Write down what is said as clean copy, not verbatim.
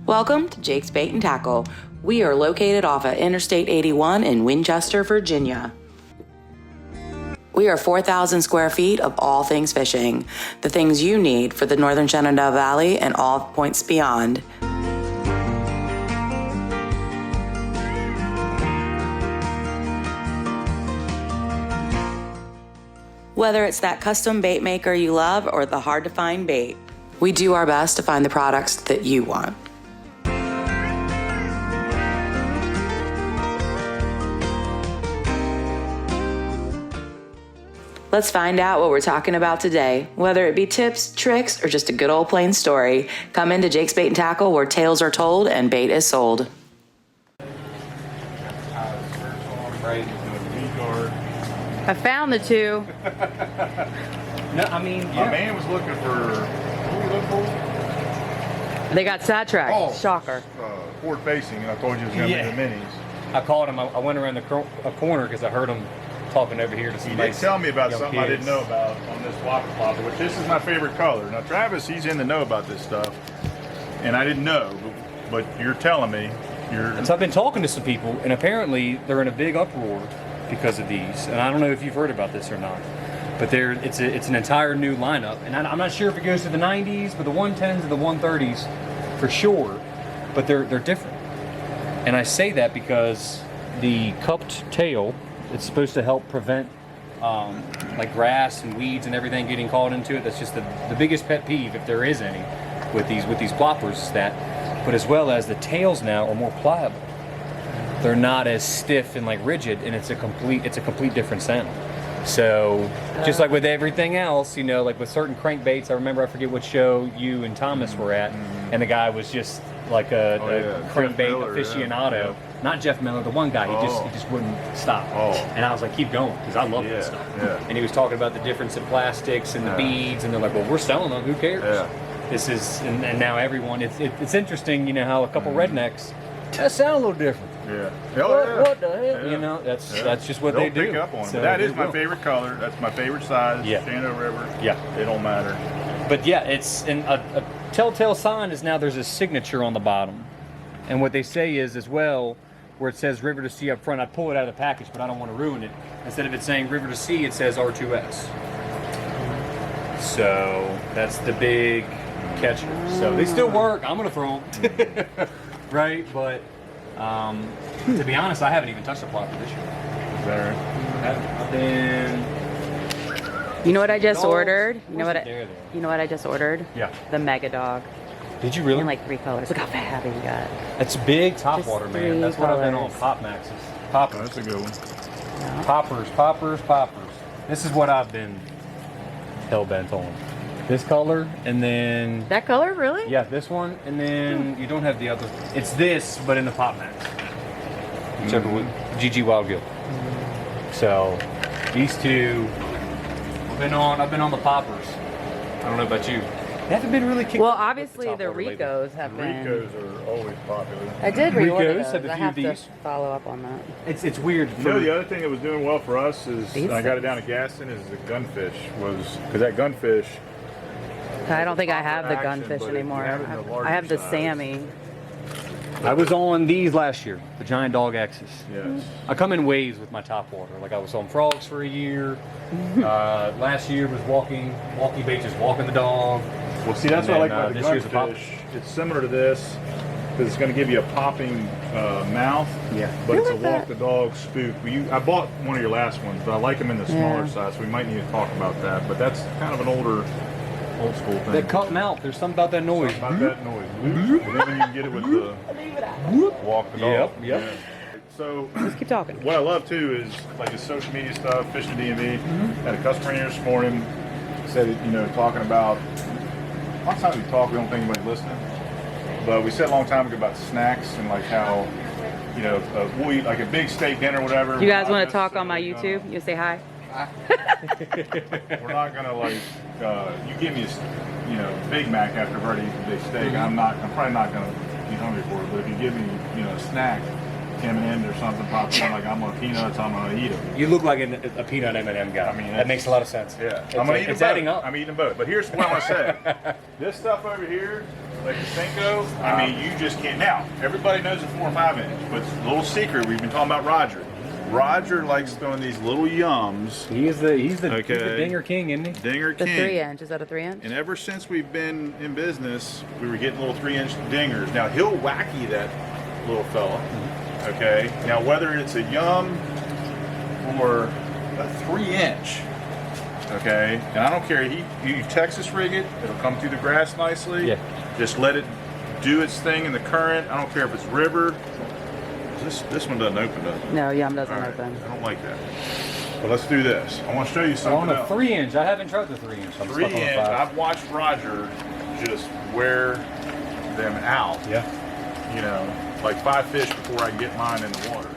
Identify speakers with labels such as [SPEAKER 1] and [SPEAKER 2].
[SPEAKER 1] Welcome to Jake's Bait and Tackle. We are located off of Interstate 81 in Winchester, Virginia. We are 4,000 square feet of all things fishing, the things you need for the Northern Shenandoah Valley and all points beyond. Whether it's that custom bait maker you love or the hard to find bait, we do our best to find the products that you want. Let's find out what we're talking about today. Whether it be tips, tricks, or just a good old plain story, come into Jake's Bait and Tackle where tales are told and bait is sold.
[SPEAKER 2] I found the two.
[SPEAKER 3] No, I mean, yeah.
[SPEAKER 4] My man was looking for, what were you looking for?
[SPEAKER 2] They got sidetracked.
[SPEAKER 4] Oh,
[SPEAKER 2] Shocker.
[SPEAKER 4] Forward facing, and I told you it was going to be the minis.
[SPEAKER 3] I called him. I went around a corner because I heard him talking over here to some.
[SPEAKER 4] He did tell me about something
[SPEAKER 3] kids.
[SPEAKER 4] I didn't know about on this whopper plopper, which this is my favorite color. Now Travis, he's in the know about this stuff, and I didn't know, but you're telling me.
[SPEAKER 3] And so I've been talking to some people, and apparently they're in a big uproar because of these. And I don't know if you've heard about this or not, but it's an entire new lineup, and I'm not sure if it goes to the 90s, but the 110s and the 130s for sure. But they're different, and I say that because the cupped tail. It's supposed to help prevent like grass and weeds and everything getting caught into it. That's just the biggest pet peeve, if there is any, with these ploppers, is that. But as well as the tails now are more pliable. They're not as stiff and like rigid, and it's a complete different sound. So just like with everything else, you know, like with certain crankbaits, I forget what show you and Thomas were at, and the guy was just like a crankbait aficionado. Yeah. Not Jeff Miller, the one guy. He just wouldn't stop. And I was like, keep going, because I love this stuff. Yeah. And he was talking about the difference in plastics and the beads, and they're like, well, we're selling them. Who cares? Yeah. This is, and now everyone. It's interesting, you know, how a couple rednecks that sound a little different.
[SPEAKER 4] Yeah.
[SPEAKER 3] What the hell? Yeah. You know, that's just what they do.
[SPEAKER 4] Pick up on it.
[SPEAKER 3] So
[SPEAKER 4] but that is my favorite color. That's my favorite size.
[SPEAKER 3] Yeah.
[SPEAKER 4] Shenandoah River.
[SPEAKER 3] Yeah.
[SPEAKER 4] It don't matter.
[SPEAKER 3] But yeah, it's a telltale sign is now there's a signature on the bottom, and what they say is as well, where it says River to Sea up front. I'd pull it out of the package, but I don't want to ruin it. Instead of it saying River to Sea, it says R2S. So that's the big catcher. So they still work. I'm gonna throw them, right? But to be honest, I haven't even touched a plopper this year.
[SPEAKER 4] Is that right?
[SPEAKER 3] I've been.
[SPEAKER 2] You know what I just ordered? You know what I just ordered?
[SPEAKER 3] Yeah.
[SPEAKER 2] The Mega Dog.
[SPEAKER 3] Did you really?
[SPEAKER 2] In like 3 colors. Look how happy you got.
[SPEAKER 3] It's big topwater,
[SPEAKER 2] Just
[SPEAKER 3] man. That's what I've been on.
[SPEAKER 2] colors.
[SPEAKER 3] Pop Maxes. Poppers.
[SPEAKER 4] Oh, that's a good one.
[SPEAKER 3] Poppers. This is what I've been hell bent on. This color, and then
[SPEAKER 2] That color, really?
[SPEAKER 3] yeah, this one, and then you don't have the other. It's this, but in the Pop Max. Whichever one. GG Wild Gill. So these two. I've been on the poppers. I don't know about you. They haven't been really kicked.
[SPEAKER 2] Well,
[SPEAKER 3] up with
[SPEAKER 2] obviously the Ricos have been.
[SPEAKER 4] Ricos are always popular.
[SPEAKER 2] I did reorder
[SPEAKER 3] Ricos
[SPEAKER 2] those.
[SPEAKER 3] have a
[SPEAKER 2] I
[SPEAKER 3] few
[SPEAKER 2] have
[SPEAKER 3] of
[SPEAKER 2] to
[SPEAKER 3] these.
[SPEAKER 2] follow up on that.
[SPEAKER 3] It's weird.
[SPEAKER 4] You know, the other thing that was doing well for us is,
[SPEAKER 2] These
[SPEAKER 4] and I got it
[SPEAKER 2] things.
[SPEAKER 4] down to Gaston, is the gunfish. Because that gunfish.
[SPEAKER 2] I don't think I have the
[SPEAKER 4] Action,
[SPEAKER 2] gunfish
[SPEAKER 4] but if you
[SPEAKER 2] anymore.
[SPEAKER 4] have it in the larger
[SPEAKER 2] I have the
[SPEAKER 4] size.
[SPEAKER 2] Sammy.
[SPEAKER 3] I was on these last year, the giant dog X's.
[SPEAKER 4] Yes.
[SPEAKER 3] I come in waves with my top water. Like I was on frogs for a year. Last year was walking bait, just walking the dog.
[SPEAKER 4] Well, see, that's
[SPEAKER 3] And
[SPEAKER 4] what I
[SPEAKER 3] then,
[SPEAKER 4] like about
[SPEAKER 3] this
[SPEAKER 4] the
[SPEAKER 3] year's a pop-
[SPEAKER 4] gunfish. It's similar to this because it's going to give you a popping mouth.
[SPEAKER 3] Yeah.
[SPEAKER 4] But it's a
[SPEAKER 2] like that.
[SPEAKER 4] walk the dog spook. I bought one of your last ones, but I like them in the smaller size, so we might need to talk about that. But that's kind of an old school thing.
[SPEAKER 3] That cut mouth. There's something about that noise.
[SPEAKER 4] Something about that noise. And then when you can get it with the walk the dog.
[SPEAKER 3] Yep.
[SPEAKER 4] Yeah. So
[SPEAKER 2] Let's keep talking.
[SPEAKER 4] what I love too is like the social media stuff, fishing DMV. Had a customer in here this morning, said, you know, talking about, a lot of times we talk, we don't think anybody's listening. But we said a long time ago about snacks and like how, you know, we'll eat like a big steak dinner or whatever.
[SPEAKER 2] You guys want to talk on my YouTube? You say hi?
[SPEAKER 4] We're not gonna like, you give me a, you know, Big Mac after I've already eaten a big steak. I'm probably not gonna be hungry for it. But if you give me, you know, a snack, M&Ms or something pops in, like I'm gonna peanuts, I'm gonna eat them.
[SPEAKER 3] You look like a peanut M&M guy.
[SPEAKER 4] I mean,
[SPEAKER 3] that makes a lot of sense.
[SPEAKER 4] Yeah, I'm gonna eat them
[SPEAKER 3] it's
[SPEAKER 4] both.
[SPEAKER 3] adding up.
[SPEAKER 4] I'm eating both. But here's what I'm gonna say. This stuff over here, like the Cinco, I mean, you just can't. Now, everybody knows a 4 or 5 inch, but it's a little secret. We've been talking about Roger. Roger likes throwing these little yums.
[SPEAKER 3] He's the dinger king, isn't he?
[SPEAKER 4] Dinger
[SPEAKER 2] The
[SPEAKER 4] king.
[SPEAKER 2] 3 inch. Is that a 3 inch?
[SPEAKER 4] And ever since we've been in business, we were getting little 3 inch dingers. Now he'll wacky that little fella. Okay. Now whether it's a yum or a 3 inch, okay. And I don't care. You Texas rig it. It'll come through the grass nicely.
[SPEAKER 3] Yeah.
[SPEAKER 4] Just let it do its thing in the current. I don't care if it's river. This one doesn't open, does it?
[SPEAKER 2] No, yum doesn't
[SPEAKER 4] All right.
[SPEAKER 2] open.
[SPEAKER 4] I don't like that. But let's do this. I want to show you
[SPEAKER 3] So
[SPEAKER 4] something
[SPEAKER 3] on a
[SPEAKER 4] else.
[SPEAKER 3] 3 inch, I haven't tried the 3 inch. I'm
[SPEAKER 4] 3
[SPEAKER 3] stuck on a
[SPEAKER 4] inch.
[SPEAKER 3] 5.
[SPEAKER 4] I've watched Roger just wear them out.
[SPEAKER 3] Yeah.
[SPEAKER 4] You know, like 5 fish before I get mine in the water.